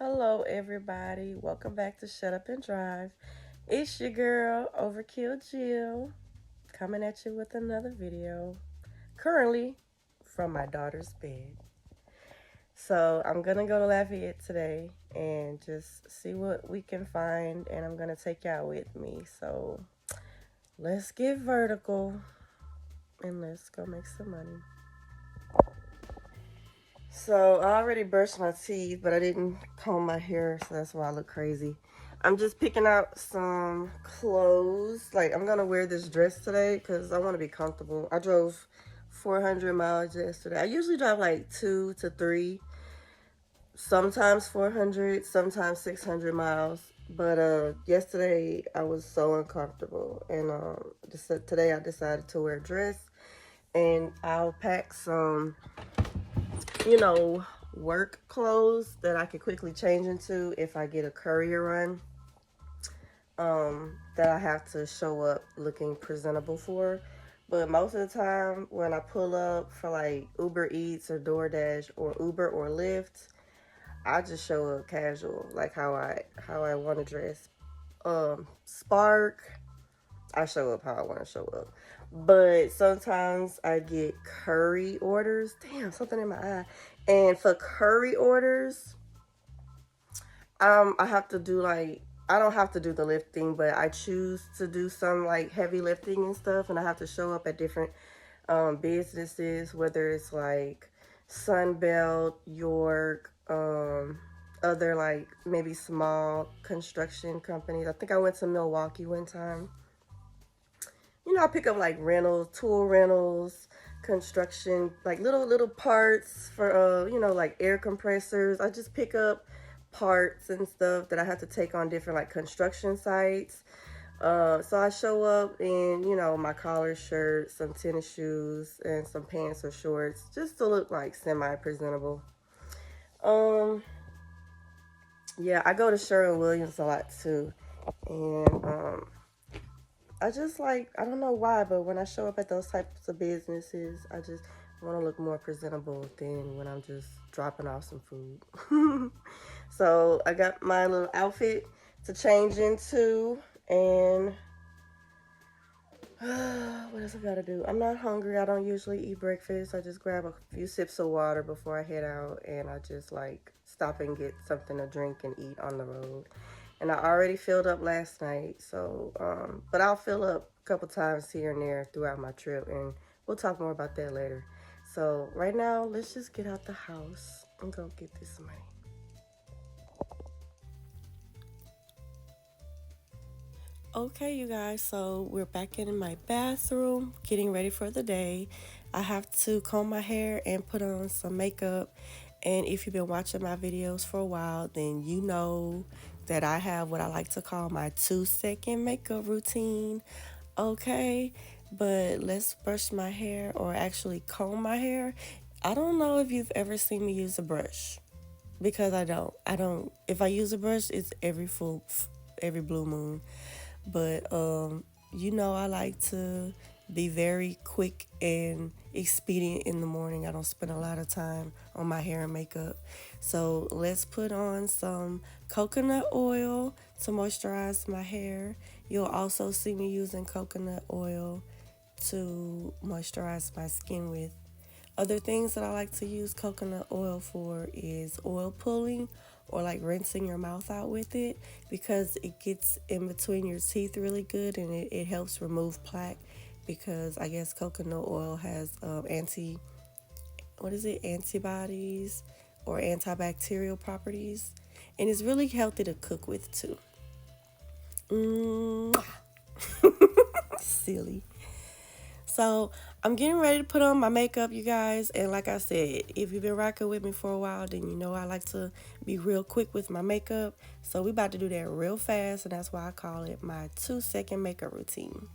Hello, everybody. Welcome back to Shut Up and Drive. It's your girl, Overkill Jill, coming at you with another video. Currently, from my daughter's bed. So, I'm gonna go to Lafayette today and just see what we can find, and I'm gonna take y'all with me. So, let's get vertical and let's go make some money. So I already brushed my teeth, but I didn't comb my hair, so that's why I look crazy. I'm just picking out some clothes. Like, I'm gonna wear this dress today because I want to be comfortable. I drove 400 miles yesterday. I usually drive like 2 to 3, sometimes 400, sometimes 600 miles. But yesterday I was so uncomfortable, and today I decided to wear a dress, and I'll pack some you know, work clothes that I could quickly change into if I get a courier run that I have to show up looking presentable for. But most of the time, when I pull up for like Uber Eats or DoorDash or Uber or Lyft, I just show up casual, like how I want to dress. Spark, I show up how I want to show up. But sometimes I get curry orders. Damn, something in my eye. And for curry orders, I have to do like I don't have to do the lifting, but I choose to do some like heavy lifting and stuff, and I have to show up at different businesses, whether it's like Sunbelt, York, other like maybe small construction companies. I think I went to Milwaukee one time. I pick up like rentals, tool rentals, construction, like little parts for like air compressors. I just pick up parts and stuff that I have to take on different like construction sites. So I show up in, my collar shirt, some tennis shoes, and some pants or shorts, just to look like semi-presentable. Um, yeah, I go to Sherwin-Williams a lot too, and I just like, I don't know why, but when I show up at those types of businesses, I just want to look more presentable than when I'm just dropping off some food. So I got my little outfit to change into, and what else I gotta do? I'm not hungry. I don't usually eat breakfast. I just grab a few sips of water before I head out, and I just like stop and get something to drink and eat on the road. And I already filled up last night, so but I'll fill up a couple times here and there throughout my trip, and we'll talk more about that later. So right now, let's just get out the house and go get this money. Okay, you guys, so we're back in my bathroom, getting ready for the day. I have to comb my hair and put on some makeup. And if you've been watching my videos for a while, then you know that I have what I like to call my 2 second makeup routine. Okay, but let's brush my hair or actually comb my hair. I don't know if you've ever seen me use a brush because I don't. If I use a brush, it's every blue moon. But I like to be very quick and expedient in the morning. I don't spend a lot of time on my hair and makeup. So let's put on some coconut oil to moisturize my hair. You'll also see me using coconut oil to moisturize my skin with. Other things that I like to use coconut oil for is oil pulling or like rinsing your mouth out with it because it gets in between your teeth really good, and it helps remove plaque because I guess coconut oil has antibodies or antibacterial properties, and it's really healthy to cook with too. Silly. So I'm getting ready to put on my makeup, you guys. And like I said, if you've been rocking with me for a while, then you know I like to be real quick with my makeup. So we about to do that real fast, and that's why I call it my 2 second makeup routine.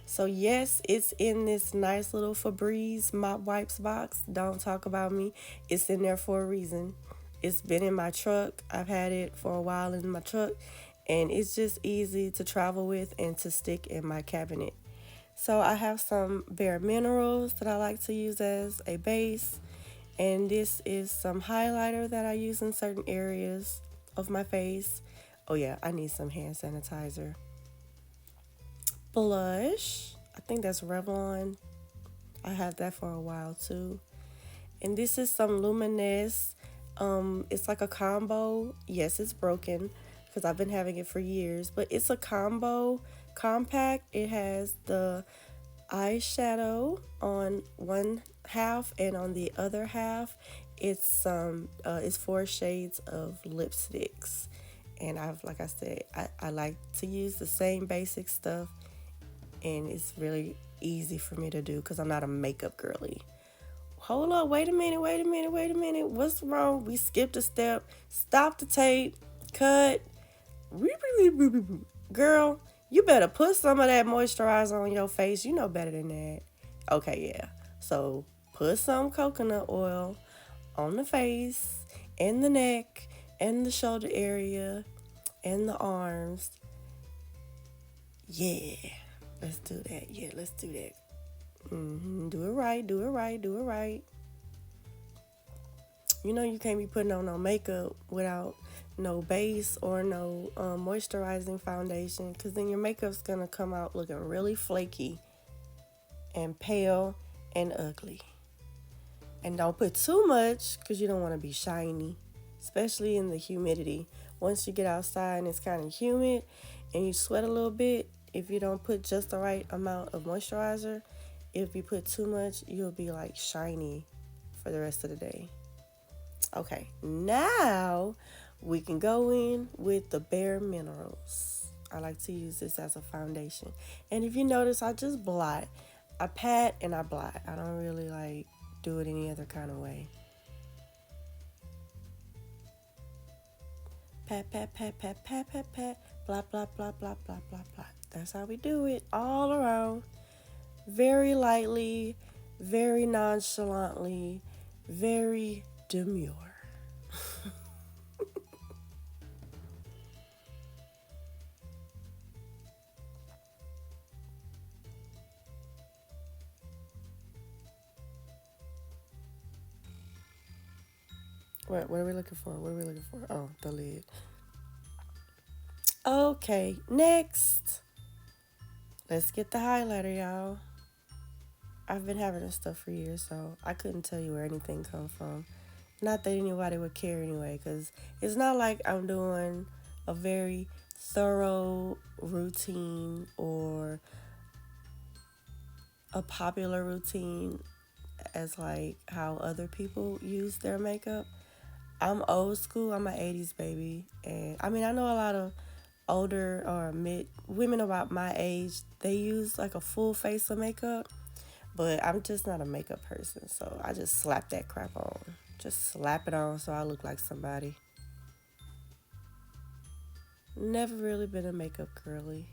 So yes, it's in this nice little Febreze mop wipes box. Don't talk about me. It's in there for a reason. It's been in my truck. I've had it for a while in my truck, and it's just easy to travel with and to stick in my cabinet. So I have some bare minerals that I like to use as a base, And this is some highlighter that I use in certain areas of my face. Oh, yeah, I need some hand sanitizer. Blush. I think that's Revlon. I had that for a while too. And this is some Luminous. It's like a combo. Yes, it's broken because I've been having it for years, but it's a combo compact. It has the eyeshadow on one half, and on the other half, it's four shades of lipsticks. And like I said, I like to use the same basic stuff, and it's really easy for me to do because I'm not a makeup girly. Hold up, wait a minute, wait a minute, wait a minute. What's wrong? We skipped a step. Stop the tape. Cut. Girl, you better put some of that moisturizer on your face. You know better than that. Okay, yeah. So put some coconut oil on the face, and the neck, and the shoulder area, and the arms. Yeah. Let's do that. Yeah, let's do that. Do it right, do it right, do it right. You know you can't be putting on no makeup without no base or no moisturizing foundation, because then your makeup's gonna come out looking really flaky and pale and ugly. And don't put too much because you don't want to be shiny, especially in the humidity. Once you get outside and it's kind of humid and you sweat a little bit, if you don't put just the right amount of moisturizer, if you put too much, you'll be like shiny for the rest of the day. Okay, now we can go in with the Bare Minerals. I like to use this as a foundation. And if you notice, I just blot. I pat and I blot. I don't really like do it any other kind of way. Pat, pat, pat, pat, pat, pat, pat. Blot, blot, blot, blot, blot, blot, blot. That's how we do it all around. Very lightly, very nonchalantly, very demure. What are we looking for? What are we looking for? Oh, the lid. Okay, next. Let's get the highlighter, y'all. I've been having this stuff for years, so I couldn't tell you where anything come from. Not that anybody would care anyway, because it's not like I'm doing a very thorough routine or a popular routine as like how other people use their makeup. I'm old school. I'm an 80s baby. And I mean, I know a lot of older or mid women about my age, they use like a full face of makeup, but I'm just not a makeup person. So I just slap that crap on. Just slap it on so I look like somebody. Never really been a makeup girly.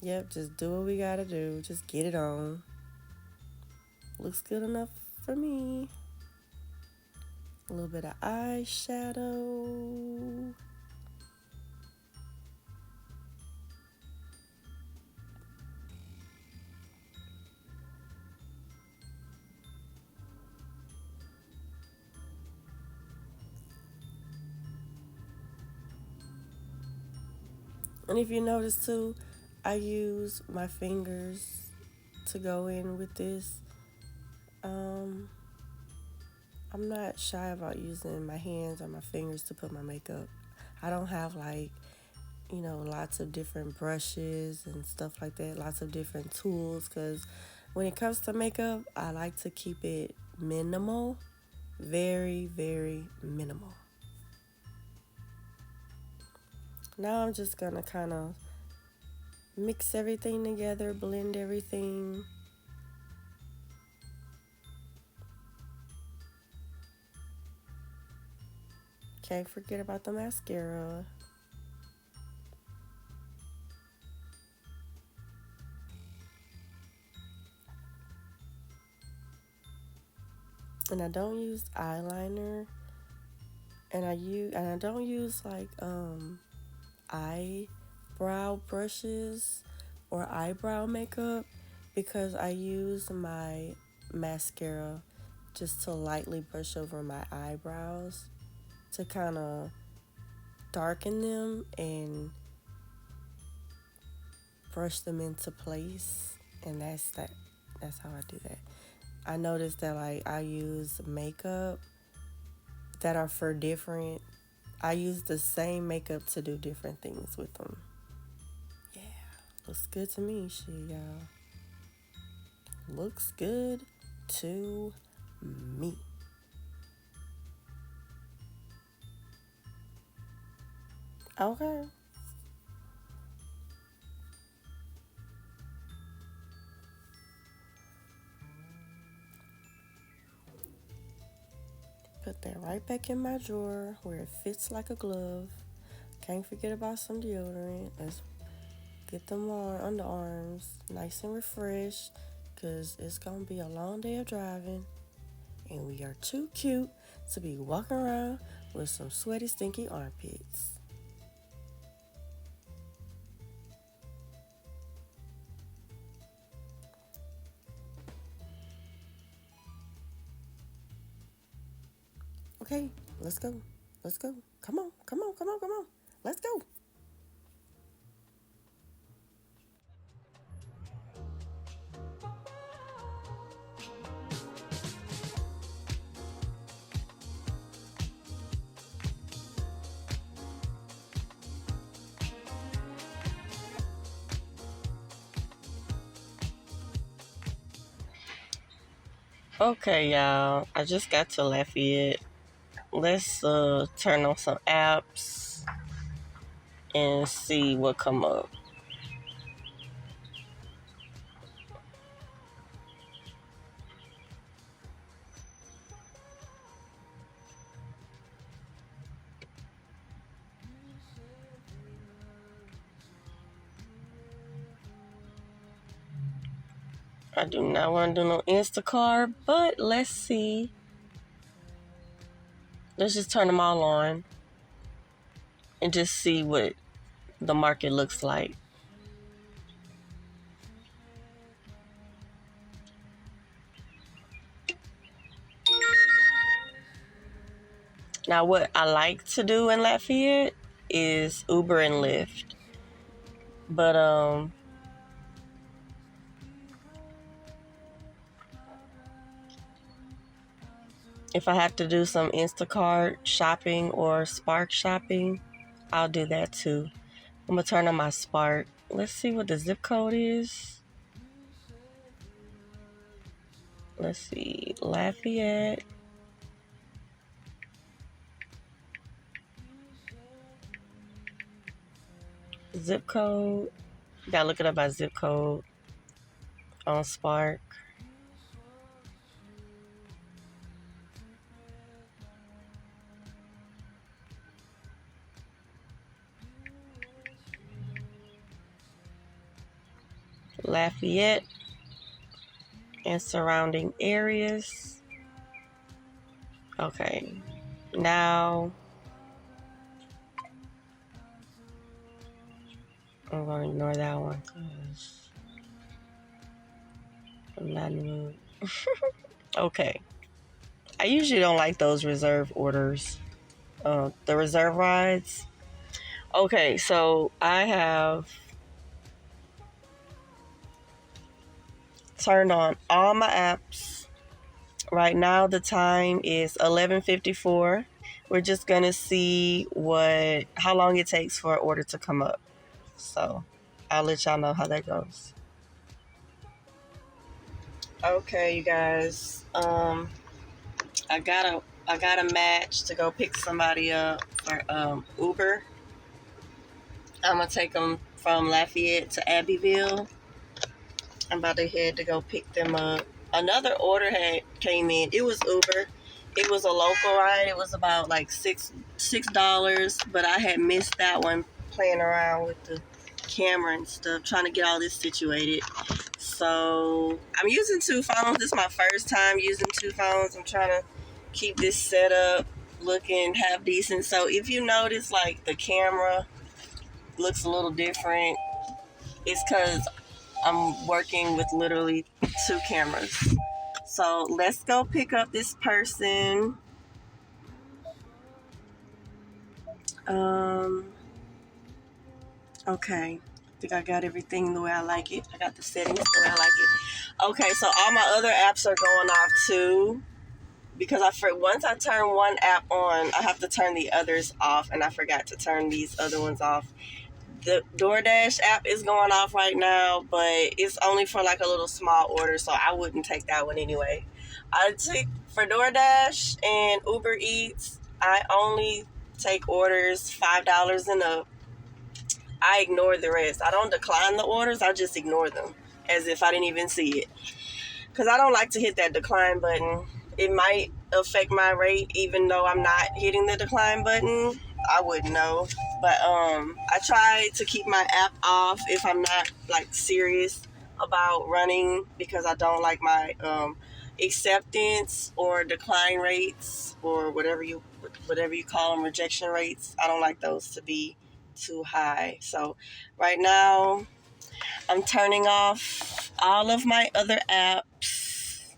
Yep, just do what we gotta do. Just get it on. Looks good enough for me. A little bit of eyeshadow. And if you notice too, I use my fingers to go in with this. Um, I'm not shy about using my hands or my fingers to put my makeup. I don't have like, lots of different brushes and stuff like that, lots of different tools, because when it comes to makeup, I like to keep it minimal, very, very minimal. Now I'm just gonna kind of mix everything together, blend everything. Can't forget about the mascara. And I don't use eyeliner. And I don't use like eyebrow brushes or eyebrow makeup because I use my mascara just to lightly brush over my eyebrows to kind of darken them and brush them into place. And that's how I do that. I noticed that like I use makeup that are for different. I use the same makeup to do different things with them. Yeah, looks good to me, shit, y'all. Looks good to me. Okay. Put that right back in my drawer where it fits like a glove. Can't forget about some deodorant. Let's get them on underarms nice and refreshed because it's going to be a long day of driving. And we are too cute to be walking around with some sweaty, stinky armpits. Okay, let's go. Let's go. Come on, come on, come on, come on. Let's go. Okay, y'all. I just got to Lafayette. Let's turn on some apps and see what come up. I do not want to do no Instacart, but let's see. Let's just turn them all on and just see what the market looks like. Now, what I like to do in Lafayette is Uber and Lyft. But if I have to do some Instacart shopping or Spark shopping, I'll do that too. I'm gonna turn on my Spark. Let's see what the zip code is. Let's see, Lafayette. Zip code. Gotta look it up by zip code on Spark. Lafayette and surrounding areas. Okay, now I'm gonna ignore that one because I'm not in the mood. Okay, I usually don't like those reserve orders, the reserve rides. Okay, so I have turned on all my apps. Right now the time is 11:54. We're just gonna see how long it takes for an order to come up. So I'll let y'all know how that goes. Okay, you guys. I got a match to go pick somebody up for Uber. I'm gonna take them from Lafayette to Abbeville. I'm about to head to go pick them up. Another order had came in. It was Uber. It was a local ride. It was about like $6, but I had missed that one playing around with the camera and stuff, trying to get all this situated. So I'm using two phones. This is my first time using two phones. I'm trying to keep this set up looking half decent. So if you notice like the camera looks a little different, it's because I'm working with literally 2 cameras. So let's go pick up this person. Okay. I think I got everything the way I like it. I got the settings the way I like it. Okay, so all my other apps are going off too. Because once I turn one app on, I have to turn the others off, and I forgot to turn these other ones off. The DoorDash app is going off right now, but it's only for like a little small order, so I wouldn't take that one anyway. I take for DoorDash and Uber Eats, I only take orders $5 and up. I ignore the rest. I don't decline the orders, I just ignore them as if I didn't even see it. Because I don't like to hit that decline button. It might affect my rate even though I'm not hitting the decline button. I wouldn't know. But I try to keep my app off if I'm not like serious about running, because I don't like my acceptance or decline rates, or whatever you call them, rejection rates. I don't like those to be too high. So right now I'm turning off all of my other apps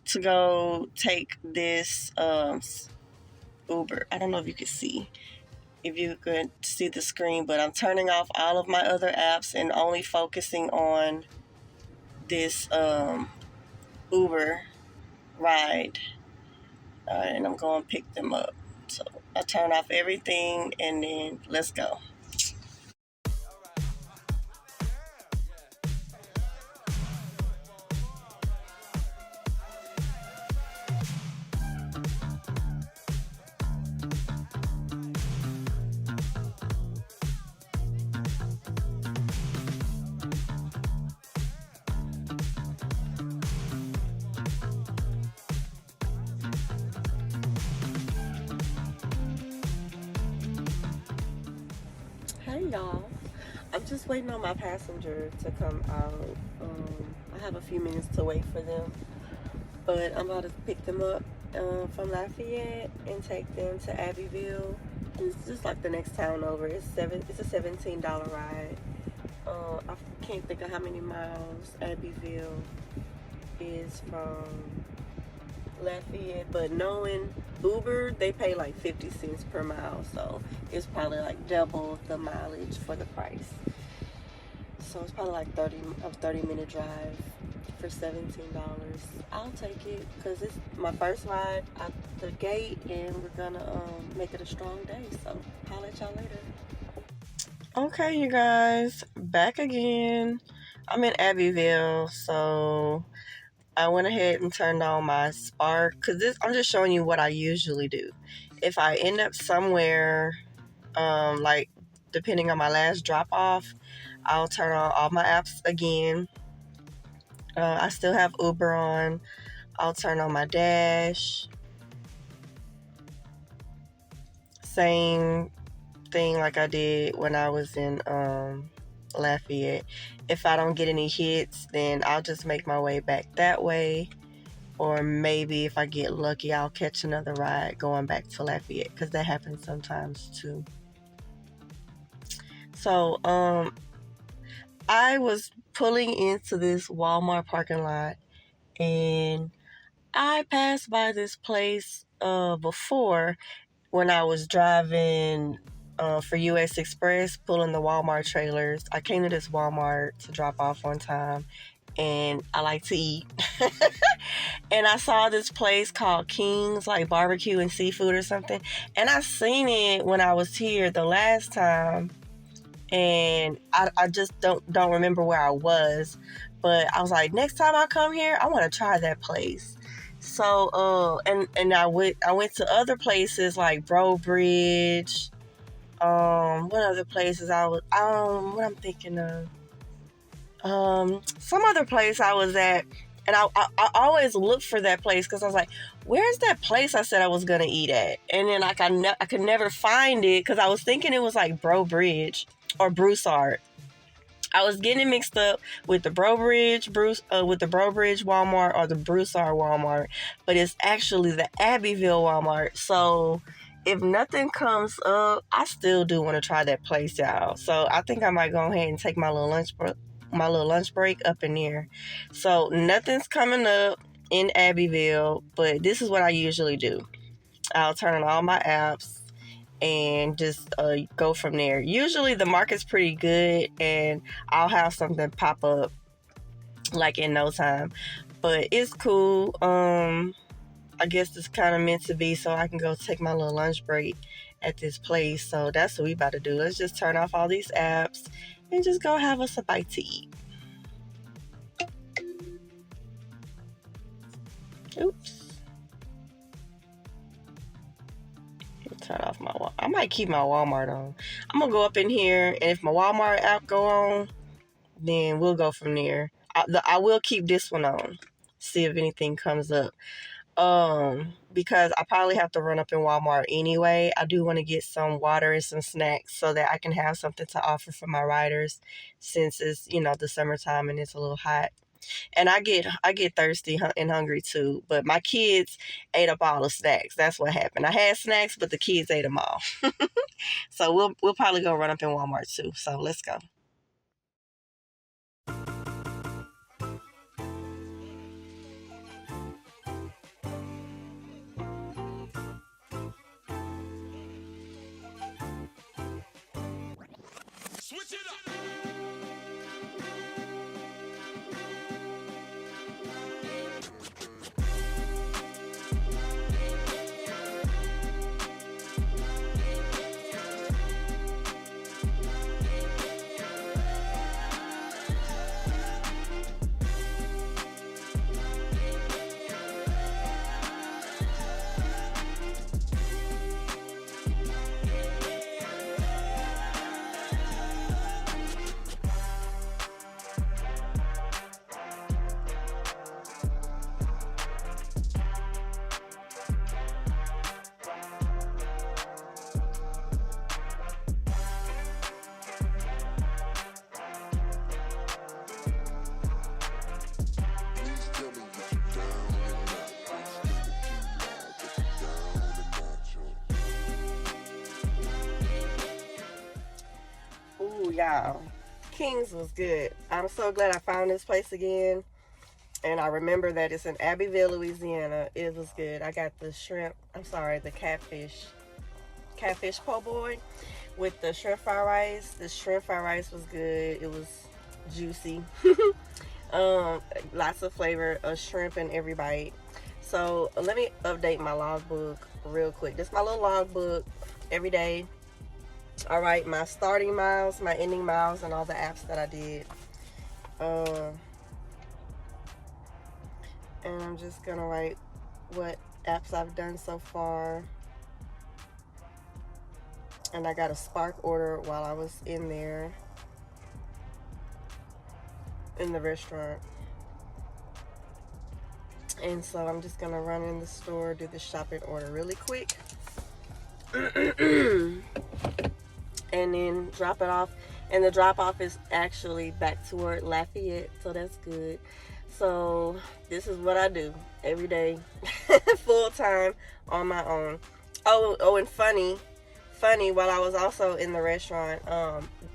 to go take this Uber. I don't know if you could see. If you could see the screen, but I'm turning off all of my other apps and only focusing on this Uber ride. And I'm going to pick them up. So I turn off everything and then let's go. Hey y'all. I'm just waiting on my passenger to come out. I have a few minutes to wait for them, but I'm about to pick them up from Lafayette and take them to Abbeville. It's just like the next town over. It's a $17 ride. I can't think of how many miles Abbeville is from Lafayette, but knowing Uber, they pay like 50 cents per mile, so it's probably like double the mileage for the price. So it's probably like a 30-minute drive for $17. I'll take it because it's my first ride out the gate, and we're gonna make it a strong day. So I'll let y'all later. Okay, you guys, back again. I'm in Abbeville, so I went ahead and turned on my spark, because I'm just showing you what I usually do. If I end up somewhere, like depending on my last drop off, I'll turn on all my apps again. I still have Uber on. I'll turn on my dash. Same thing like I did when I was in Lafayette. If I don't get any hits, then I'll just make my way back that way, or maybe if I get lucky, I'll catch another ride going back to Lafayette, because that happens sometimes too. So I was pulling into this Walmart parking lot, and I passed by this place before when I was driving for US Express, pulling the Walmart trailers. I came to this Walmart to drop off one time, and I like to eat. And I saw this place called King's, like barbecue and seafood or something. And I seen it when I was here the last time, and I just don't remember where I was. But I was like, next time I come here, I want to try that place. So and I went to other places like Bro Bridge. What other places what I'm thinking of? Some other place I was at, and I always look for that place because I was like, where's that place I said I was gonna eat at? And then like I could never find it because I was thinking it was like Bro Bridge or Broussard. I was getting mixed up with the Bro Bridge Walmart or the Broussard Walmart, but it's actually the Abbeville Walmart. So if nothing comes up, I still do want to try that place, y'all. So I think I might go ahead and take my little lunch my little lunch break up in there. So nothing's coming up in Abbeville, but this is what I usually do. I'll turn on all my apps and just go from there. Usually the market's pretty good and I'll have something pop up like in no time. But it's cool. I guess it's kind of meant to be so I can go take my little lunch break at this place. So that's what we about to do. Let's just turn off all these apps and just go have us a bite to eat. Oops. Turn off my I might keep my Walmart on. I'm gonna go up in here, and if my Walmart app go on, then we'll go from there. I will keep this one on, see if anything comes up. Because I probably have to run up in Walmart anyway. I do want to get some water and some snacks so that I can have something to offer for my riders, since it's the summertime and it's a little hot. And I get thirsty and hungry too. But my kids ate up all the snacks. That's what happened. I had snacks, but the kids ate them all. So we'll probably go run up in Walmart too. So let's go. Switch it up. Ooh, y'all. King's was good. I'm so glad I found this place again. And I remember that it's in Abbeville, Louisiana. It was good. I got the the catfish po' boy with the shrimp fried rice. The shrimp fried rice was good. It was juicy. Lots of flavor of shrimp in every bite. So let me update my logbook real quick. This is my little logbook every day. All right, my starting miles, my ending miles, and all the apps that I did. And I'm just gonna write what apps I've done so far. And I got a Spark order while I was in there in the restaurant. And so I'm just gonna run in the store, do the shopping order really quick. And then drop it off. And the drop off is actually back toward Lafayette, so that's good. So this is what I do every day, full time on my own. Oh, and funny, while I was also in the restaurant,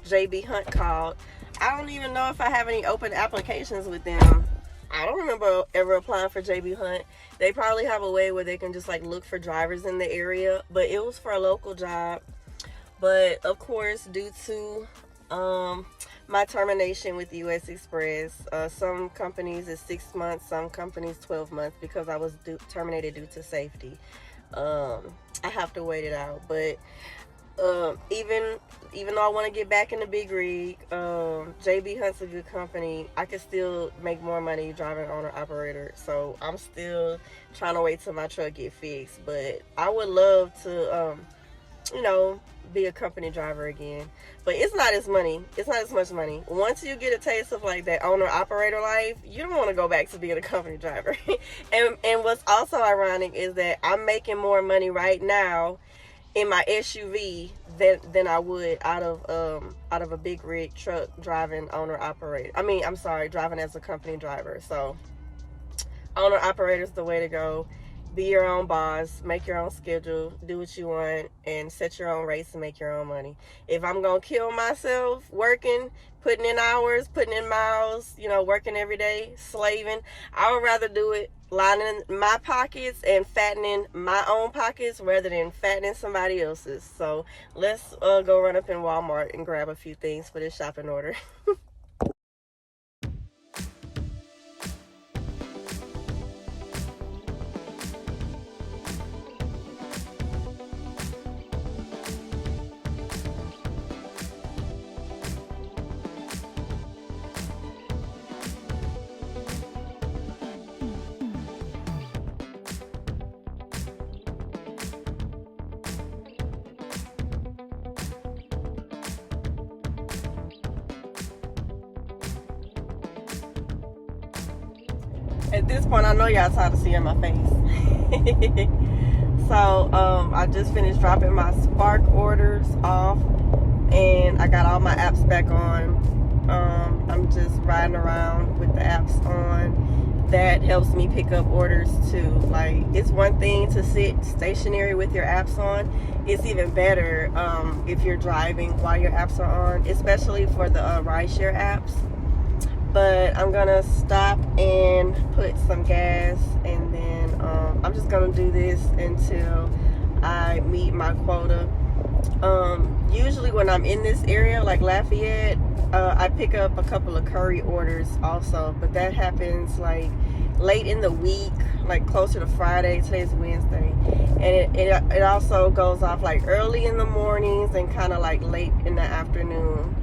JB Hunt called. I don't even know if I have any open applications with them. I don't remember ever applying for JB Hunt. They probably have a way where they can just like look for drivers in the area, but it was for a local job. But of course, due to my termination with US Express, some companies is 6 months, some companies 12 months, because I was terminated due to safety. I have to wait it out. But even though I want to get back in the big rig, JB Hunt's a good company. I can still make more money driving owner operator. So I'm still trying to wait till my truck get fixed. But I would love to be a company driver again. But it's not as much money. Once you get a taste of like that owner operator life, you don't want to go back to being a company driver. and what's also ironic is that I'm making more money right now in my SUV than I would out of a big rig truck driving driving as a company driver. So owner operator is the way to go. be your own boss, make your own schedule, do what you want, and set your own rates and make your own money. If I'm gonna kill myself working, putting in hours, putting in miles, working every day, slaving, I would rather do it lining my pockets and fattening my own pockets rather than fattening somebody else's. So let's go run up in Walmart and grab a few things for this shopping order. At this point, I know y'all tired of seeing my face. So, I just finished dropping my Spark orders off, and I got all my apps back on. I'm just riding around with the apps on. That helps me pick up orders too. Like, it's one thing to sit stationary with your apps on. It's even better if you're driving while your apps are on, especially for the rideshare apps. But I'm gonna stop and put some gas, and then I'm just gonna do this until I meet my quota. Usually when I'm in this area like Lafayette, I pick up a couple of curry orders also, but that happens like late in the week, like closer to Friday. Today's Wednesday, and it also goes off like early in the mornings and kind of like late in the afternoon.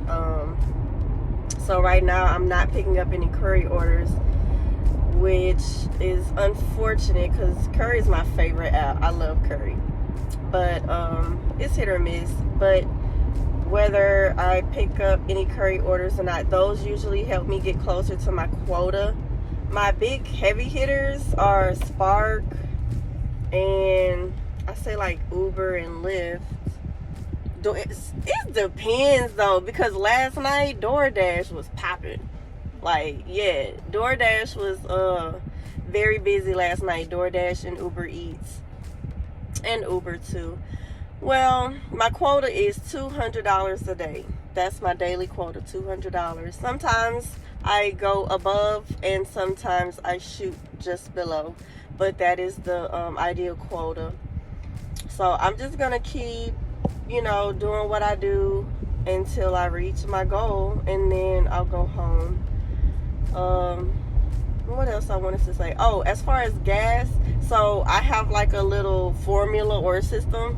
So right now I'm not picking up any curry orders, which is unfortunate because curry is my favorite app. I love curry, but it's hit or miss. But whether I pick up any curry orders or not, those usually help me get closer to my quota. My big heavy hitters are Spark, and I say like Uber and Lyft. It depends though, because last night DoorDash was popping. Like, yeah, DoorDash was very busy last night. DoorDash and Uber Eats and Uber too. Well, my quota is $200 a day. That's my daily quota, $200. Sometimes I go above and sometimes I shoot just below, but that is the ideal quota. So I'm just gonna keep doing what I do until I reach my goal, and then I'll go home. What else I wanted to say? Oh, as far as gas, so I have like a little formula or system.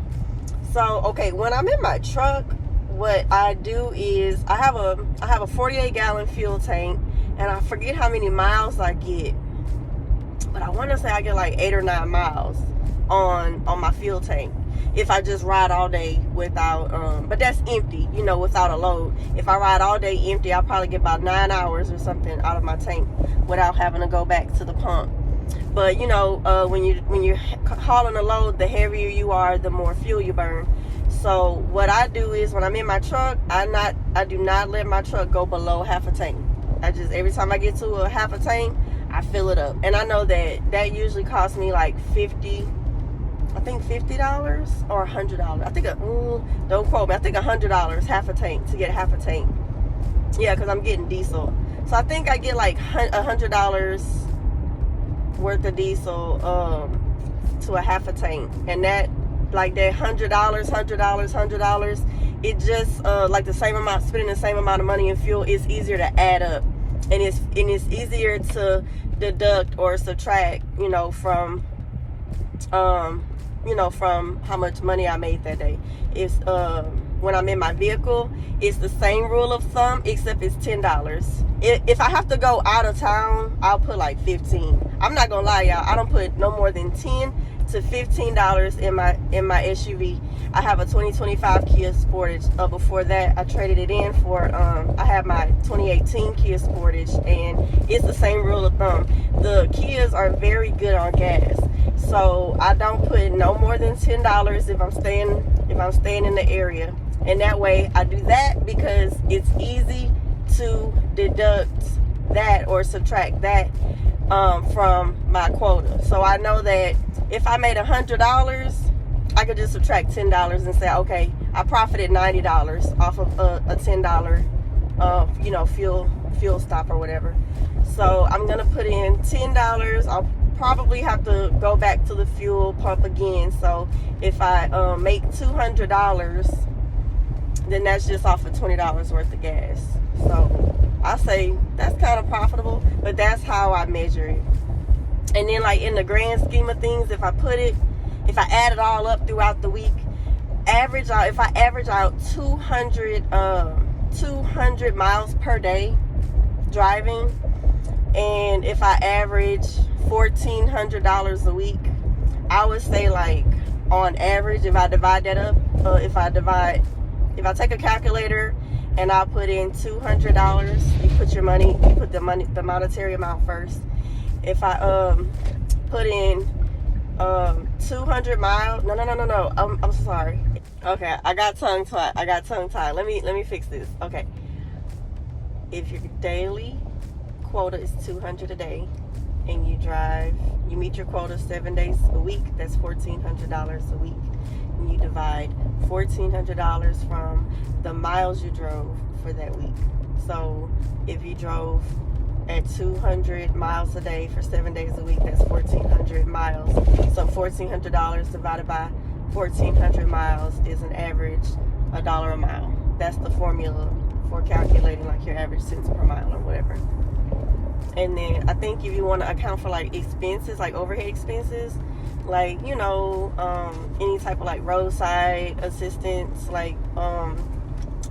So, okay, when I'm in my truck, what I do is I have a 48-gallon fuel tank, and I forget how many miles I get, but I want to say I get like 8 or 9 miles on my fuel tank if I just ride all day without but that's empty, without a load. If I ride all day empty, I'll probably get about 9 hours or something out of my tank without having to go back to the pump. But when you're hauling a load, the heavier you are, the more fuel you burn. So what I do is when I'm in my truck, I do not let my truck go below half a tank. Every time I get to a half a tank, I fill it up. And I know that usually costs me like $50 or $100. I think don't quote me. I think $100 half a tank to get half a tank. Yeah, because I'm getting diesel. So I think I get like $100 worth of diesel to a half a tank, and that $100, it just like the same amount, spending the same amount of money in fuel is easier to add up, and it's easier to deduct or subtract, from from how much money I made that day. It's when I'm in my vehicle, it's the same rule of thumb, except it's $10. If I have to go out of town, I'll put like $15. I'm not gonna lie, y'all, I don't put no more than $10 to $15 in my SUV. I have a 2025 Kia Sportage. Before that, I traded it in for I have my 2018 Kia Sportage, and it's the same rule of thumb. The Kias are very good on gas, so I don't put no more than $10 if I'm staying in the area. And that way I do that because it's easy to deduct that or subtract that from my quota. So I know that if I made $100, I could just subtract $10 and say, okay, I profited $90 off of a $10 fuel stop or whatever. So I'm gonna put in $10. I'll probably have to go back to the fuel pump again. So if I make $200, then that's just off of $20 worth of gas. So I say that's kind of profitable, but that's how I measure it. And then, like, in the grand scheme of things, if I add it all up throughout the week, if I average out 200 miles per day driving, and if I average $1,400 a week, I would say, like, on average, if I divide that up, if I take a calculator and I put in $200, you put the monetary amount first. If I put in 200 miles, no, I'm sorry. Okay, I got tongue tied. Let me fix this. Okay, if your daily quota is 200 a day, and you meet your quota 7 days a week, that's $1,400 a week. And you divide $1,400 from the miles you drove for that week. So if you drove at 200 miles a day for 7 days a week, that's 1,400 miles. So $1,400 divided by 1,400 miles is an average $1 a mile. That's the formula for calculating, like, your average cents per mile or whatever. And then I think if you want to account for, like, expenses, like overhead expenses, like, any type of, like, roadside assistance, like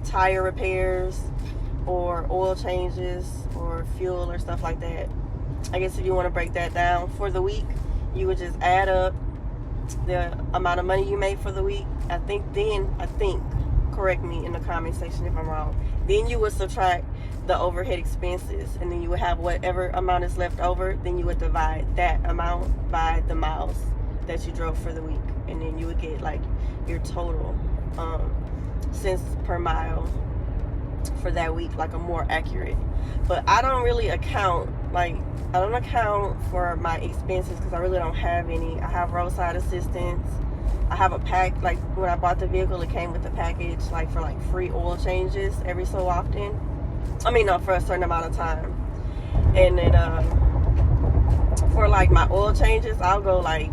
tire repairs or oil changes or fuel or stuff like that. I guess if you want to break that down for the week, you would just add up the amount of money you made for the week. I think, correct me in the comment section if I'm wrong, then you would subtract the overhead expenses, and then you would have whatever amount is left over. Then you would divide that amount by the miles that you drove for the week, and then you would get, like, your total cents per mile for that week, like a more accurate. But I don't really account for my expenses because I really don't have any. I have roadside assistance. I have a pack, like, when I bought the vehicle, it came with a package, like, for, like, free oil changes every so often. For a certain amount of time. And then for, like, my oil changes, I'll go, like,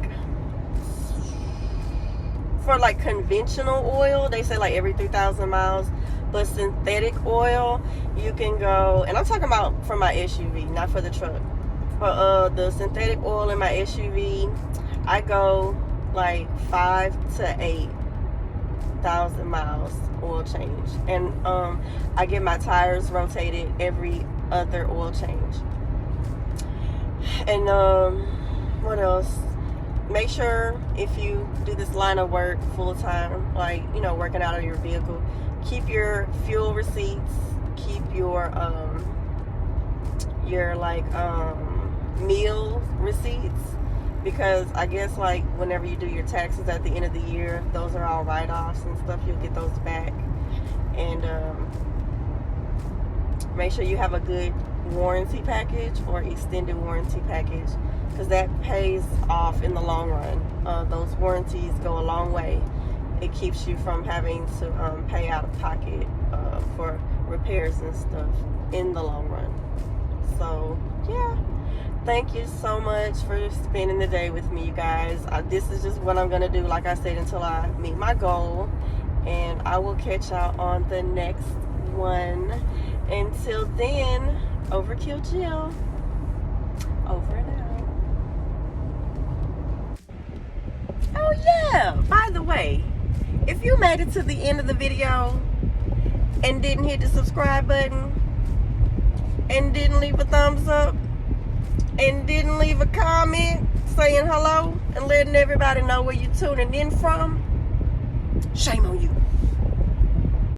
for, like, conventional oil, they say, like, every 3,000 miles. But synthetic oil, you can go, and I'm talking about for my SUV, not for the truck. For the synthetic oil in my SUV, I go, like, 5,000 to 8,000 miles oil change. And I get my tires rotated every other oil change. And what else? Make sure, if you do this line of work full time, like, working out of your vehicle, keep your fuel receipts, keep your meal receipts, because I guess, like, whenever you do your taxes at the end of the year, those are all write-offs and stuff. You'll get those back. And make sure you have a good warranty package or extended warranty package, because that pays off in the long run. Those warranties go a long way. It keeps you from having to pay out of pocket for repairs and stuff in the long run. So, yeah. Thank you so much for spending the day with me, you guys. This is just what I'm going to do, like I said, until I meet my goal. And I will catch y'all on the next one. Until then, Overkill Jill. Over and out. Oh, yeah. By the way, if you made it to the end of the video and didn't hit the subscribe button and didn't leave a thumbs up and didn't leave a comment saying hello and letting everybody know where you're tuning in from, shame on you.